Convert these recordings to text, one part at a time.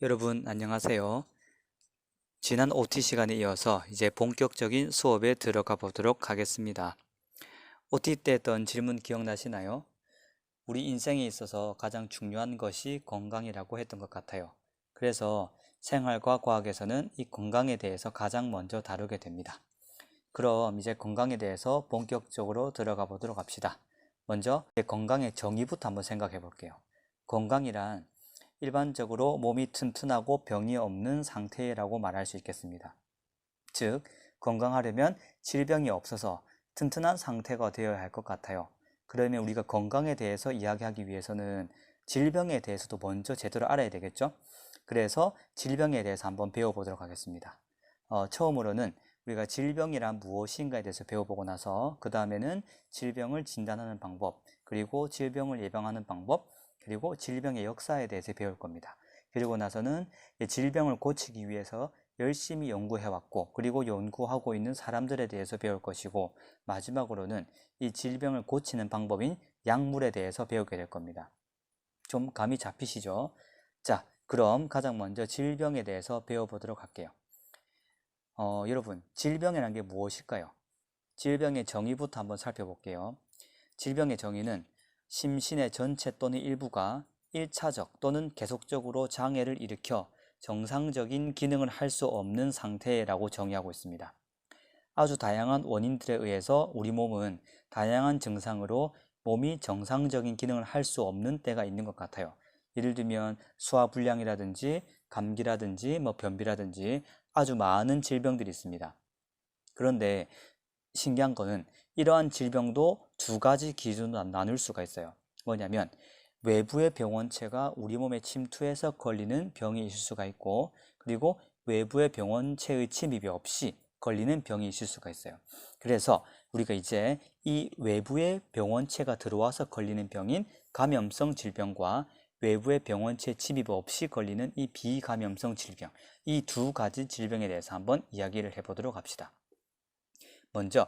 여러분 안녕하세요. 지난 OT 시간에 이어서 이제 본격적인 수업에 들어가 보도록 하겠습니다. OT 때 했던 질문 기억나시나요? 우리 인생에 있어서 가장 중요한 것이 건강이라고 했던 것 같아요. 그래서 생활과 과학에서는 이 건강에 대해서 가장 먼저 다루게 됩니다. 그럼 이제 건강에 대해서 본격적으로 들어가 보도록 합시다. 먼저 건강의 정의부터 한번 생각해 볼게요. 건강이란 일반적으로 몸이 튼튼하고 병이 없는 상태라고 말할 수 있겠습니다. 즉, 건강하려면 질병이 없어서 튼튼한 상태가 되어야 할 것 같아요. 그러면 우리가 건강에 대해서 이야기하기 위해서는 질병에 대해서도 먼저 제대로 알아야 되겠죠? 그래서 질병에 대해서 한번 배워보도록 하겠습니다. 처음으로는 우리가 질병이란 무엇인가에 대해서 배워보고 나서 그 다음에는 질병을 진단하는 방법, 그리고 질병을 예방하는 방법, 그리고 질병의 역사에 대해서 배울 겁니다. 그리고 나서는 질병을 고치기 위해서 열심히 연구해왔고 그리고 연구하고 있는 사람들에 대해서 배울 것이고, 마지막으로는 이 질병을 고치는 방법인 약물에 대해서 배우게 될 겁니다. 좀 감이 잡히시죠? 자, 그럼 가장 먼저 질병에 대해서 배워보도록 할게요. 여러분, 질병이라는 게 무엇일까요? 질병의 정의부터 한번 살펴볼게요. 질병의 정의는 심신의 전체 또는 일부가 1차적 또는 계속적으로 장애를 일으켜 정상적인 기능을 할 수 없는 상태라고 정의하고 있습니다. 아주 다양한 원인들에 의해서 우리 몸은 다양한 증상으로 몸이 정상적인 기능을 할 수 없는 때가 있는 것 같아요. 예를 들면 소화불량이라든지 감기라든지 변비라든지 아주 많은 질병들이 있습니다. 그런데 신기한 거는 이러한 질병도 두 가지 기준으로 나눌 수가 있어요. 뭐냐면 외부의 병원체가 우리 몸에 침투해서 걸리는 병이 있을 수가 있고, 그리고 외부의 병원체의 침입이 없이 걸리는 병이 있을 수가 있어요. 그래서 우리가 이제 이 외부의 병원체가 들어와서 걸리는 병인 감염성 질병과 외부의 병원체 침입 없이 걸리는 이 비감염성 질병, 이 두 가지 질병에 대해서 한번 이야기를 해보도록 합시다. 먼저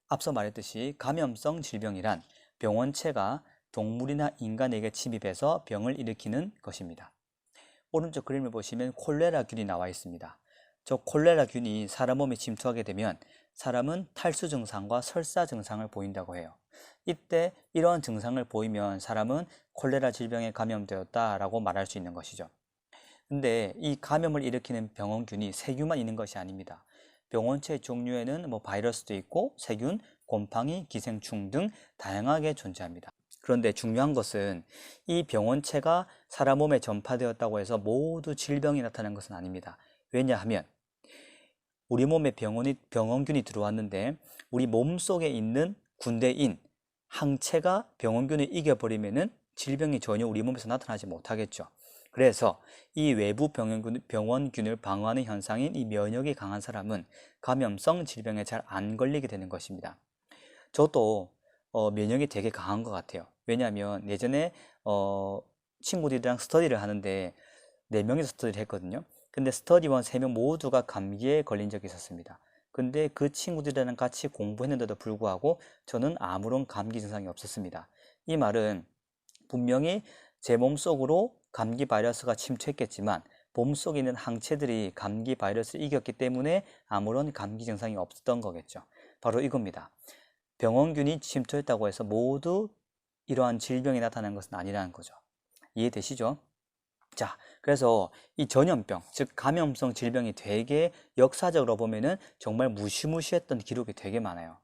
앞서 말했듯이 감염성 질병이란 병원체가 동물이나 인간에게 침입해서 병을 일으키는 것입니다. 오른쪽 그림을 보시면 콜레라균이 나와 있습니다. 저 콜레라균이 사람 몸에 침투하게 되면 사람은 탈수 증상과 설사 증상을 보인다고 해요. 이때 이러한 증상을 보이면 사람은 콜레라 질병에 감염되었다라고 말할 수 있는 것이죠. 근데 이 감염을 일으키는 병원균이 세균만 있는 것이 아닙니다. 병원체 종류에는 바이러스도 있고 세균, 곰팡이, 기생충 등 다양하게 존재합니다. 그런데 중요한 것은 이 병원체가 사람 몸에 전파되었다고 해서 모두 질병이 나타나는 것은 아닙니다. 왜냐하면 우리 몸에 병원균이 들어왔는데 우리 몸 속에 있는 군대인 항체가 병원균을 이겨버리면은 질병이 전혀 우리 몸에서 나타나지 못하겠죠. 그래서 이 외부 병원균을 방어하는 현상인 이 면역이 강한 사람은 감염성 질병에 잘 안 걸리게 되는 것입니다. 저도 면역이 되게 강한 것 같아요. 왜냐하면 예전에 친구들이랑 스터디를 하는데 4명이서 스터디를 했거든요. 근데 스터디원 3명 모두가 감기에 걸린 적이 있었습니다. 근데 그 친구들이랑 같이 공부했는데도 불구하고 저는 아무런 감기 증상이 없었습니다. 이 말은 분명히 제 몸속으로 감기 바이러스가 침투했겠지만 몸속에 있는 항체들이 감기 바이러스를 이겼기 때문에 아무런 감기 증상이 없었던 거겠죠. 바로 이겁니다. 병원균이 침투했다고 해서 모두 이러한 질병이 나타나는 것은 아니라는 거죠. 이해되시죠? 자, 그래서 이 전염병, 즉 감염성 질병이 되게 역사적으로 보면은 정말 무시무시했던 기록이 되게 많아요.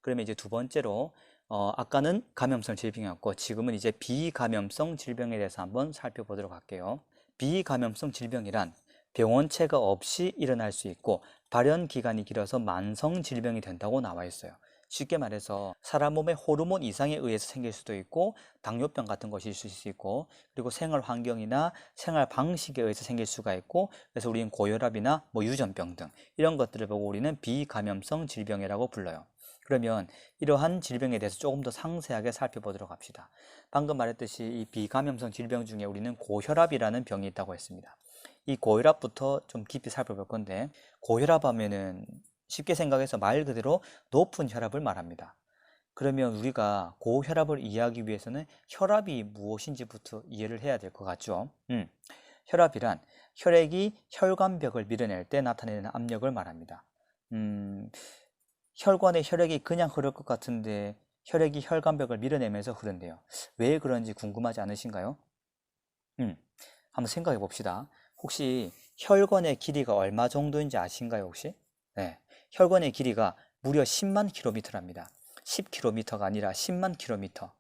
그러면 이제 두 번째로 아까는 감염성 질병이었고 지금은 이제 비감염성 질병에 대해서 한번 살펴보도록 할게요. 비감염성 질병이란 병원체가 없이 일어날 수 있고 발현 기간이 길어서 만성 질병이 된다고 나와 있어요. 쉽게 말해서 사람 몸의 호르몬 이상에 의해서 생길 수도 있고 당뇨병 같은 것이 있을 수 있고, 그리고 생활 환경이나 생활 방식에 의해서 생길 수가 있고, 그래서 우리는 고혈압이나 유전병 등 이런 것들을 보고 우리는 비감염성 질병이라고 불러요. 그러면 이러한 질병에 대해서 조금 더 상세하게 살펴보도록 합시다. 방금 말했듯이 이 비감염성 질병 중에 우리는 고혈압이라는 병이 있다고 했습니다. 이 고혈압부터 좀 깊이 살펴볼 건데, 고혈압 하면은 쉽게 생각해서 말 그대로 높은 혈압을 말합니다. 그러면 우리가 고혈압을 이해하기 위해서는 혈압이 무엇인지부터 이해를 해야 될 것 같죠. 혈압이란 혈액이 혈관벽을 밀어낼 때 나타내는 압력을 말합니다. 혈관에 혈액이 그냥 흐를 것 같은데 혈액이 혈관벽을 밀어내면서 흐른대요. 왜 그런지 궁금하지 않으신가요? 한번 생각해 봅시다. 혹시 혈관의 길이가 얼마 정도인지 아신가요, 혹시? 네. 혈관의 길이가 무려 10만 킬로미터랍니다. 10km가 아니라 10만 킬로미터.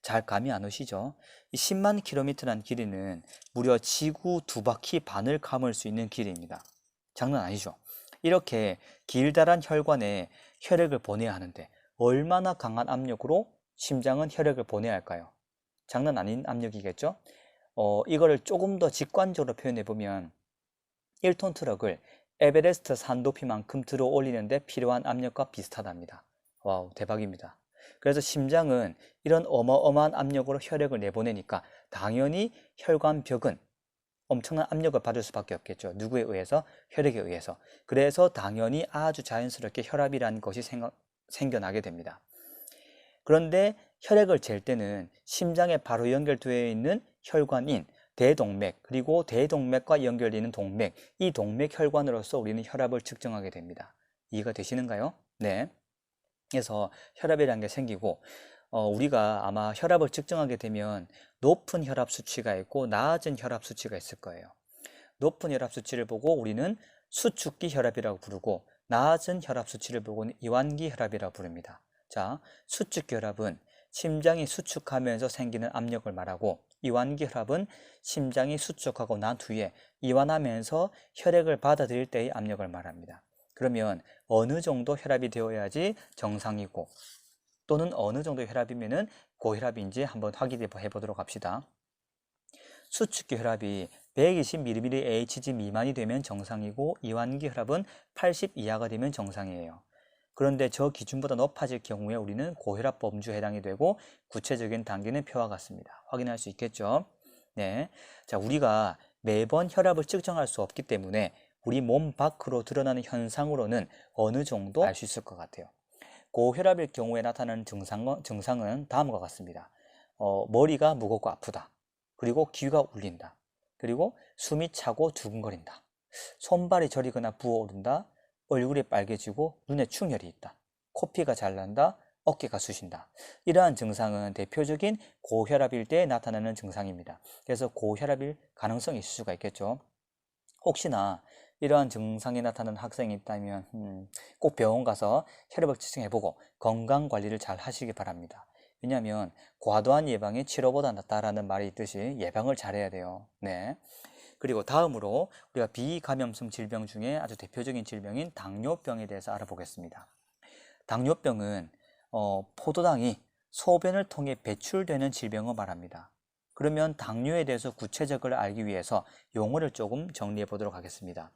잘 감이 안 오시죠? 이 10만 킬로미터란 길이는 무려 지구 2바퀴 반을 감을 수 있는 길이입니다. 장난 아니죠? 이렇게 길다란 혈관에 혈액을 보내야 하는데 얼마나 강한 압력으로 심장은 혈액을 보내야 할까요? 장난 아닌 압력이겠죠? 이거를 조금 더 직관적으로 표현해 보면 1톤 트럭을 에베레스트 산 높이만큼 들어 올리는데 필요한 압력과 비슷하답니다. 와우, 대박입니다. 그래서 심장은 이런 어마어마한 압력으로 혈액을 내보내니까 당연히 혈관벽은 엄청난 압력을 받을 수밖에 없겠죠. 누구에 의해서? 혈액에 의해서. 그래서 당연히 아주 자연스럽게 혈압이라는 것이 생겨나게 됩니다. 그런데 혈액을 잴 때는 심장에 바로 연결되어 있는 혈관인 대동맥, 그리고 대동맥과 연결되는 동맥, 이 동맥 혈관으로서 우리는 혈압을 측정하게 됩니다. 이해가 되시는가요? 네. 그래서 혈압이라는 게 생기고, 우리가 아마 혈압을 측정하게 되면 높은 혈압 수치가 있고 낮은 혈압 수치가 있을 거예요. 높은 혈압 수치를 보고 우리는 수축기 혈압이라고 부르고, 낮은 혈압 수치를 보고는 이완기 혈압이라고 부릅니다. 자, 수축기 혈압은 심장이 수축하면서 생기는 압력을 말하고, 이완기 혈압은 심장이 수축하고 난 뒤에 이완하면서 혈액을 받아들일 때의 압력을 말합니다. 그러면 어느 정도 혈압이 되어야지 정상이고, 또는 어느 정도 혈압이면은 고혈압인지 한번 확인해 보도록 합시다. 수축기 혈압이 120mmHg 미만이 되면 정상이고, 이완기 혈압은 80 이하가 되면 정상이에요. 그런데 저 기준보다 높아질 경우에 우리는 고혈압 범주에 해당이 되고, 구체적인 단계는 표와 같습니다. 확인할 수 있겠죠? 네. 자, 우리가 매번 혈압을 측정할 수 없기 때문에 우리 몸 밖으로 드러나는 현상으로는 어느 정도 알 수 있을 것 같아요. 고혈압일 경우에 나타나는 증상은 다음과 같습니다. 머리가 무겁고 아프다. 그리고 귀가 울린다. 그리고 숨이 차고 두근거린다. 손발이 저리거나 부어오른다. 얼굴이 빨개지고 눈에 충혈이 있다. 코피가 잘 난다. 어깨가 쑤신다. 이러한 증상은 대표적인 고혈압일 때 나타나는 증상입니다. 그래서 고혈압일 가능성이 있을 수가 있겠죠. 혹시나 이러한 증상이 나타나는 학생이 있다면 꼭 병원 가서 혈압을 측정해보고 건강관리를 잘 하시기 바랍니다. 왜냐하면 과도한 예방이 치료보다 낫다라는 말이 있듯이 예방을 잘해야 돼요. 네. 그리고 다음으로 우리가 비감염성 질병 중에 아주 대표적인 질병인 당뇨병에 대해서 알아보겠습니다. 당뇨병은 포도당이 소변을 통해 배출되는 질병을 말합니다. 그러면 당뇨에 대해서 구체적으로 알기 위해서 용어를 조금 정리해 보도록 하겠습니다.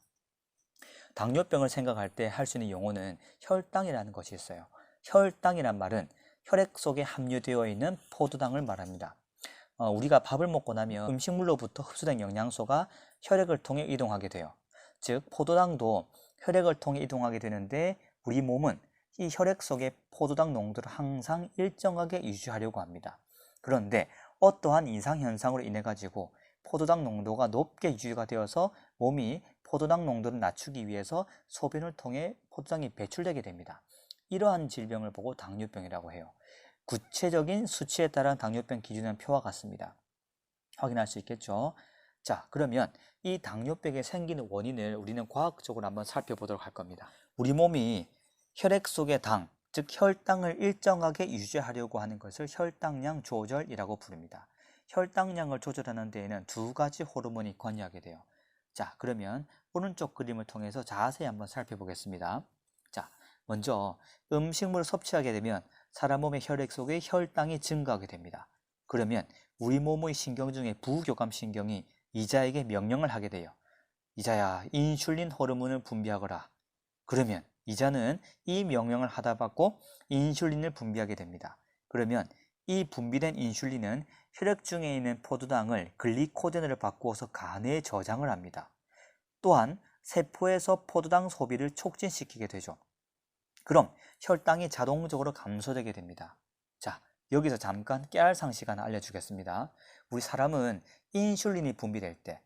당뇨병을 생각할 때 할 수 있는 용어는 혈당이라는 것이 있어요. 혈당이란 말은 혈액 속에 함유되어 있는 포도당을 말합니다. 우리가 밥을 먹고 나면 음식물로부터 흡수된 영양소가 혈액을 통해 이동하게 돼요. 즉 포도당도 혈액을 통해 이동하게 되는데, 우리 몸은 이 혈액 속의 포도당 농도를 항상 일정하게 유지하려고 합니다. 그런데 어떠한 이상현상으로 인해 가지고 포도당 농도가 높게 유지가 되어서 몸이 포도당 농도를 낮추기 위해서 소변을 통해 포도당이 배출되게 됩니다. 이러한 질병을 보고 당뇨병이라고 해요. 구체적인 수치에 따른 당뇨병 기준은 표와 같습니다. 확인할 수 있겠죠? 자, 그러면 이 당뇨병이 생기는 원인을 우리는 과학적으로 한번 살펴보도록 할 겁니다. 우리 몸이 혈액 속의 당, 즉 혈당을 일정하게 유지하려고 하는 것을 혈당량 조절이라고 부릅니다. 혈당량을 조절하는 데에는 두 가지 호르몬이 관여하게 돼요. 자, 그러면 오른쪽 그림을 통해서 자세히 한번 살펴보겠습니다. 자, 먼저 음식물을 섭취하게 되면 사람 몸의 혈액 속의 혈당이 증가하게 됩니다. 그러면 우리 몸의 신경 중에 부교감 신경이 이자에게 명령을 하게 돼요. 이자야, 인슐린 호르몬을 분비하거라. 그러면 이자는 이 명령을 하다 받고 인슐린을 분비하게 됩니다. 그러면 이 분비된 인슐린은 혈액 중에 있는 포도당을 글리코젠으로 바꾸어서 간에 저장을 합니다. 또한 세포에서 포도당 소비를 촉진시키게 되죠. 그럼 혈당이 자동적으로 감소되게 됩니다. 자, 여기서 잠깐 깨알 상식 하나 알려주겠습니다. 우리 사람은 인슐린이 분비될 때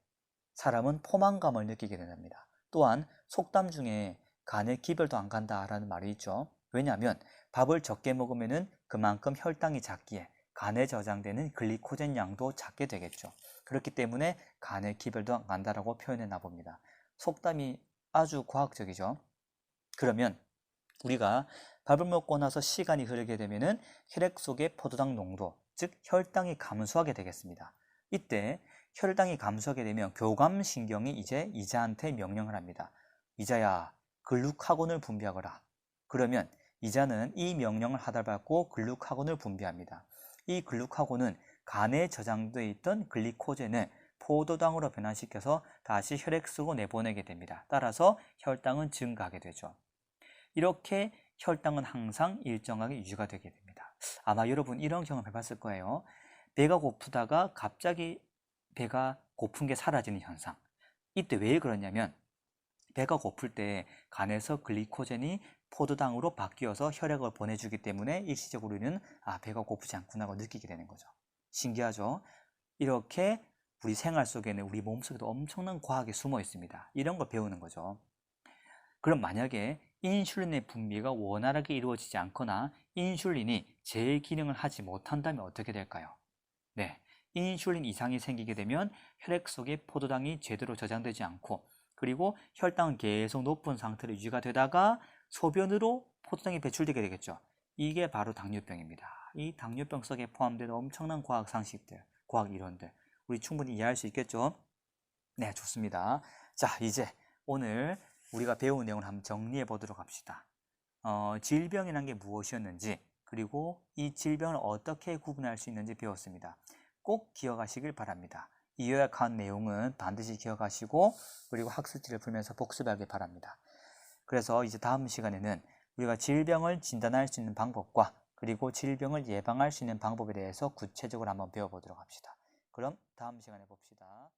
사람은 포만감을 느끼게 된답니다. 또한 속담 중에 간에 기별도 안 간다라는 말이 있죠. 왜냐하면 밥을 적게 먹으면 그만큼 혈당이 작기에 간에 저장되는 글리코젠 양도 작게 되겠죠. 그렇기 때문에 간에 기별도 안 간다라고 표현했나 봅니다. 속담이 아주 과학적이죠. 그러면 우리가 밥을 먹고 나서 시간이 흐르게 되면은 혈액 속의 포도당 농도, 즉 혈당이 감소하게 되겠습니다. 이때 혈당이 감소하게 되면 교감신경이 이제 이자한테 명령을 합니다. 이자야, 글루카곤을 분비하거라. 그러면 이자는 이 명령을 하달받고 글루카곤을 분비합니다. 이 글루카곤은 간에 저장되어 있던 글리코젠을 포도당으로 변환시켜서 다시 혈액 속으로 내보내게 됩니다. 따라서 혈당은 증가하게 되죠. 이렇게 혈당은 항상 일정하게 유지가 되게 됩니다. 아마 여러분 이런 경험 해봤을 거예요. 배가 고프다가 갑자기 배가 고픈 게 사라지는 현상. 이때 왜 그러냐면 배가 고플 때 간에서 글리코젠이 포도당으로 바뀌어서 혈액을 보내주기 때문에 일시적으로 우리는 배가 고프지 않구나고 느끼게 되는 거죠. 신기하죠? 이렇게 우리 생활 속에는 우리 몸속에도 엄청난 과학이 숨어 있습니다. 이런 걸 배우는 거죠. 그럼 만약에 인슐린의 분비가 원활하게 이루어지지 않거나 인슐린이 제 기능을 하지 못한다면 어떻게 될까요? 네, 인슐린 이상이 생기게 되면 혈액 속에 포도당이 제대로 저장되지 않고 그리고 혈당은 계속 높은 상태로 유지가 되다가 소변으로 포도당이 배출되게 되겠죠. 이게 바로 당뇨병입니다. 이 당뇨병 속에 포함되는 엄청난 과학 상식들, 과학 이론들 우리 충분히 이해할 수 있겠죠? 네, 좋습니다. 자, 이제 오늘 우리가 배운 내용을 한번 정리해 보도록 합시다. 질병이란 게 무엇이었는지 그리고 이 질병을 어떻게 구분할 수 있는지 배웠습니다. 꼭 기억하시길 바랍니다. 이 요약한 내용은 반드시 기억하시고 그리고 학습지를 풀면서 복습하길 바랍니다. 그래서 이제 다음 시간에는 우리가 질병을 진단할 수 있는 방법과 그리고 질병을 예방할 수 있는 방법에 대해서 구체적으로 한번 배워보도록 합시다. 그럼 다음 시간에 봅시다.